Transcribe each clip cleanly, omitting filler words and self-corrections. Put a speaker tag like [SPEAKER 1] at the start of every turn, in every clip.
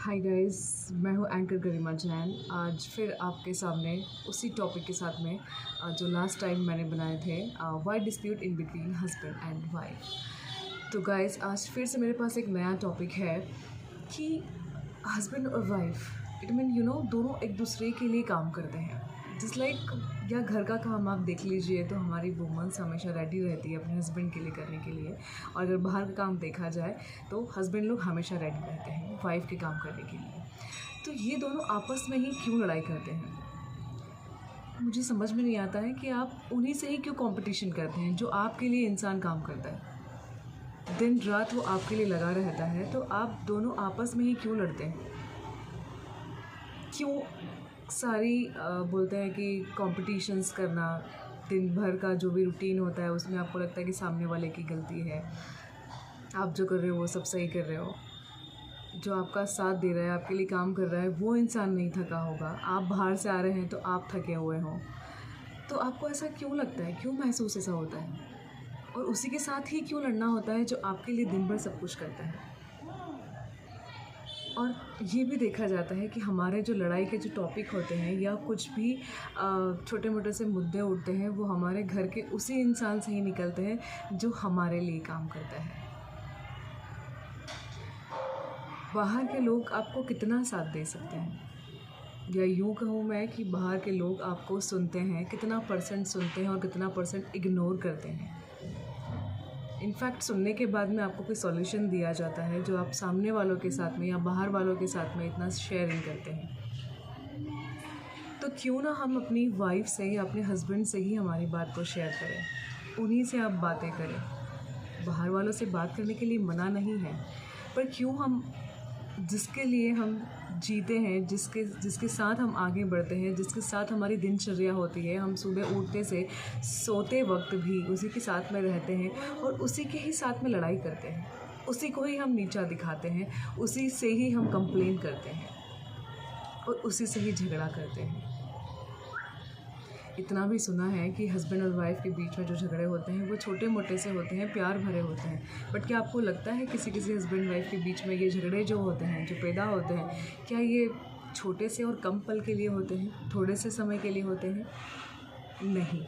[SPEAKER 1] Hi guys, मैं हूँ anchor गरिमा जैन। आज फिर आपके सामने उसी टॉपिक के साथ में जो लास्ट टाइम मैंने बनाए थे, why dispute in between husband and wife. तो गाइस, आज फिर से मेरे पास एक नया टॉपिक है कि हस्बैंड और वाइफ, इट मीन दोनों एक दूसरे के लिए काम करते हैं। जस्ट लाइक या घर का काम आप देख लीजिए तो हमारी वुमेंस हमेशा रेडी रहती है अपने हस्बैंड के लिए करने के लिए, और अगर बाहर का काम देखा जाए तो हस्बैंड लोग हमेशा रेडी रहते हैं वाइफ के काम करने के लिए। तो ये दोनों आपस में ही क्यों लड़ाई करते हैं, मुझे समझ में नहीं आता है कि आप उन्हीं से ही क्यों कंपटीशन करते हैं जो आपके लिए इंसान काम करता है, दिन रात वो आपके लिए लगा रहता है। तो आप दोनों आपस में ही क्यों लड़ते हैं? क्यों सारी बोलते हैं कि कॉम्पिटिशन्स करना, दिन भर का जो भी रूटीन होता है उसमें आपको लगता है कि सामने वाले की गलती है, आप जो कर रहे हो वो सब सही कर रहे हो, जो आपका साथ दे रहा है, आपके लिए काम कर रहा है, वो इंसान नहीं थका होगा, आप बाहर से आ रहे हैं तो आप थके हुए हो। तो आपको ऐसा क्यों लगता है, क्यों महसूस ऐसा होता है? और उसी के साथ ही क्यों लड़ना होता है जो आपके लिए दिन भर सब कुछ करता है? और ये भी देखा जाता है कि हमारे जो लड़ाई के जो टॉपिक होते हैं या कुछ भी छोटे मोटे से मुद्दे उठते हैं, वो हमारे घर के उसी इंसान से ही निकलते हैं जो हमारे लिए काम करता है। बाहर के लोग आपको कितना साथ दे सकते हैं, या यूँ कहूँ मैं कि बाहर के लोग आपको सुनते हैं, कितना परसेंट सुनते हैं और कितना परसेंट इग्नोर करते हैं। इनफैक्ट सुनने के बाद में आपको कोई सॉल्यूशन दिया जाता है जो आप सामने वालों के साथ में या बाहर वालों के साथ में इतना शेयरिंग करते हैं। तो क्यों ना हम अपनी वाइफ से या अपने हस्बैंड से ही हमारी बात को शेयर करें, उन्हीं से आप बातें करें। बाहर वालों से बात करने के लिए मना नहीं है, पर क्यों हम जिसके लिए हम जीते हैं, जिसके साथ हम आगे बढ़ते हैं, जिसके साथ हमारी दिनचर्या होती है, हम सुबह उठते से सोते वक्त भी उसी के साथ में रहते हैं और उसी के ही साथ में लड़ाई करते हैं, उसी को ही हम नीचा दिखाते हैं, उसी से ही हम कंप्लेन करते हैं और उसी से ही झगड़ा करते हैं। इतना भी सुना है कि हस्बैंड और वाइफ के बीच में जो झगड़े होते हैं वो छोटे मोटे से होते हैं, प्यार भरे होते हैं। बट क्या आपको लगता है किसी हस्बैंड वाइफ के बीच में ये झगड़े जो होते हैं, जो पैदा होते हैं, क्या ये छोटे से और कम पल के लिए होते हैं, थोड़े से समय के लिए होते हैं? नहीं।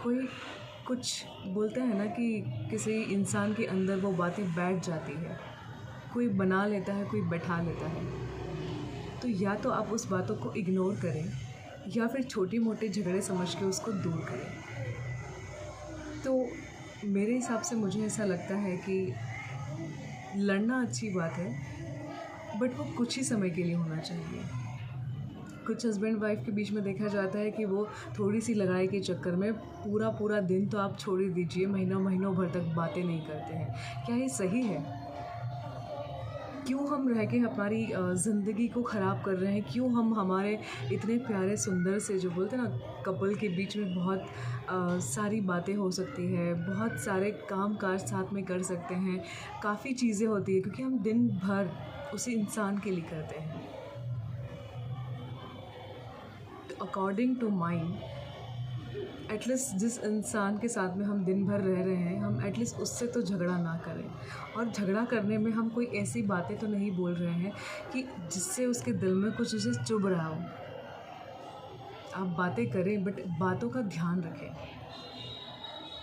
[SPEAKER 1] कोई कुछ बोलते हैं ना कि किसी इंसान के अंदर वो बातें बैठ जाती है, कोई बना लेता है, कोई बैठा लेता है। तो या तो आप उस बातों को इग्नोर करें या फिर छोटे मोटे झगड़े समझ के उसको दूर करें। तो मेरे हिसाब से मुझे ऐसा लगता है कि लड़ना अच्छी बात है, बट वो कुछ ही समय के लिए होना चाहिए। कुछ हस्बैंड वाइफ के बीच में देखा जाता है कि वो थोड़ी सी लड़ाई के चक्कर में पूरा दिन तो आप छोड़ ही दीजिए, महीनों भर तक बातें नहीं करते हैं। क्या ये सही है? क्यों हम रह के हमारी ज़िंदगी को ख़राब कर रहे हैं? क्यों हम हमारे इतने प्यारे सुंदर से, जो बोलते हैं ना, कपल के बीच में बहुत सारी बातें हो सकती है, बहुत सारे काम काज साथ में कर सकते हैं, काफ़ी चीज़ें होती है, क्योंकि हम दिन भर उसी इंसान के लिए करते हैं। अकॉर्डिंग टू माइंड, एटलीस्ट जिस इंसान के साथ में हम दिन भर रह रहे हैं, हम एटलीस्ट उससे तो झगड़ा ना करें। और झगड़ा करने में हम कोई ऐसी बातें तो नहीं बोल रहे हैं कि जिससे उसके दिल में कुछ उसे चुभ रहा हो। आप बातें करें, बट बातों का ध्यान रखें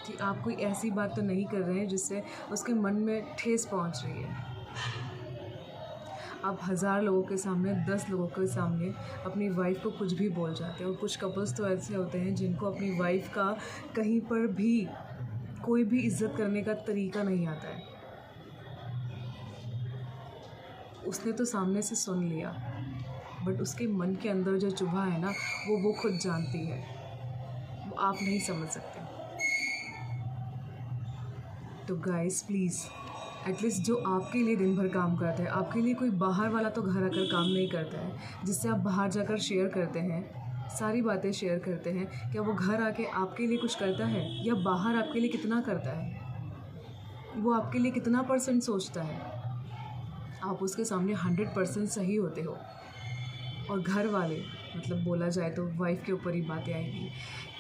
[SPEAKER 1] कि आप कोई ऐसी बात तो नहीं कर रहे हैं जिससे उसके मन में ठेस पहुंच रही है। आप 1000 लोगों के सामने, 10 लोगों के सामने अपनी वाइफ को कुछ भी बोल जाते हैं। और कुछ कपल्स तो ऐसे होते हैं जिनको अपनी वाइफ का कहीं पर भी कोई भी इज्जत करने का तरीका नहीं आता है। उसने तो सामने से सुन लिया, बट उसके मन के अंदर जो चुभा है ना, वो खुद जानती है, वो आप नहीं समझ सकते। तो गाइस, प्लीज़, एटलीस्ट जो आपके लिए दिन भर काम करता है, आपके लिए कोई बाहर वाला तो घर आकर काम नहीं करता है, जिससे आप बाहर जाकर शेयर करते हैं, सारी बातें शेयर करते हैं, क्या वो घर आके आपके लिए कुछ करता है? या बाहर आपके लिए कितना करता है? वो आपके लिए कितना परसेंट सोचता है? आप उसके सामने 100% सही होते हो। और घर वाले, मतलब बोला जाए तो वाइफ के ऊपर ही बातें आएगी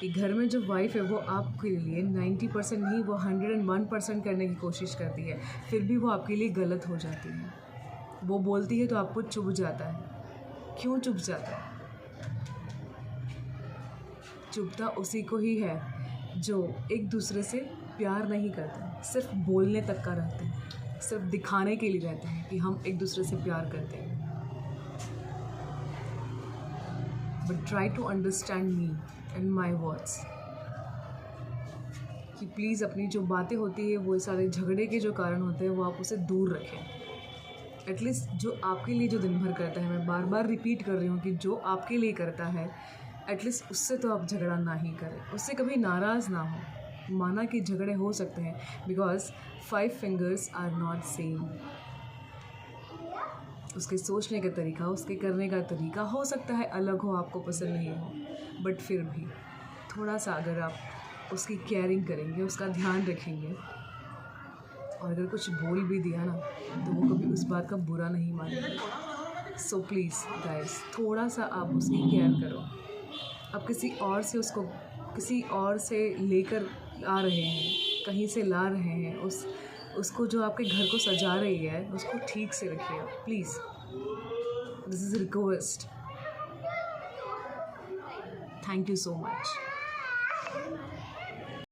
[SPEAKER 1] कि घर में जो वाइफ है वो आपके लिए 90% नहीं, वो 101% करने की कोशिश करती है, फिर भी वो आपके लिए गलत हो जाती है। वो बोलती है तो आपको चुभ जाता है। क्यों चुभ जाता है? चुभता उसी को ही है जो एक दूसरे से प्यार नहीं करते हैं, सिर्फ बोलने तक का रहते हैं, सिर्फ दिखाने के लिए रहते हैं कि हम एक दूसरे से प्यार करते हैं। But try to understand me and my words कि प्लीज़ अपनी जो बातें होती है, वो सारे झगड़े के जो कारण होते हैं, वो आप उसे दूर रखें। एटलीस्ट जो आपके लिए जो दिन भर करता है, मैं बार बार रिपीट कर रही हूँ कि जो आपके लिए करता है एटलीस्ट उससे तो आप झगड़ा ना ही करें, उससे कभी नाराज़ ना हो। माना कि झगड़े हो सकते हैं, because 5 fingers are not same. उसके सोचने का तरीका, उसके करने का तरीका हो सकता है अलग हो, आपको पसंद नहीं हो, बट फिर भी थोड़ा सा अगर आप उसकी केयरिंग करेंगे, उसका ध्यान रखेंगे, और अगर कुछ बोल भी दिया ना तो वो कभी उस बात का बुरा नहीं मानेंगे। सो प्लीज़ गाइस, थोड़ा सा आप उसकी केयर करो। आप किसी और से उसको किसी और से लेकर आ रहे हैं, कहीं से ला रहे हैं, उसको जो आपके घर को सजा रही है उसको ठीक से रखिए please. This is request. Thank you so much.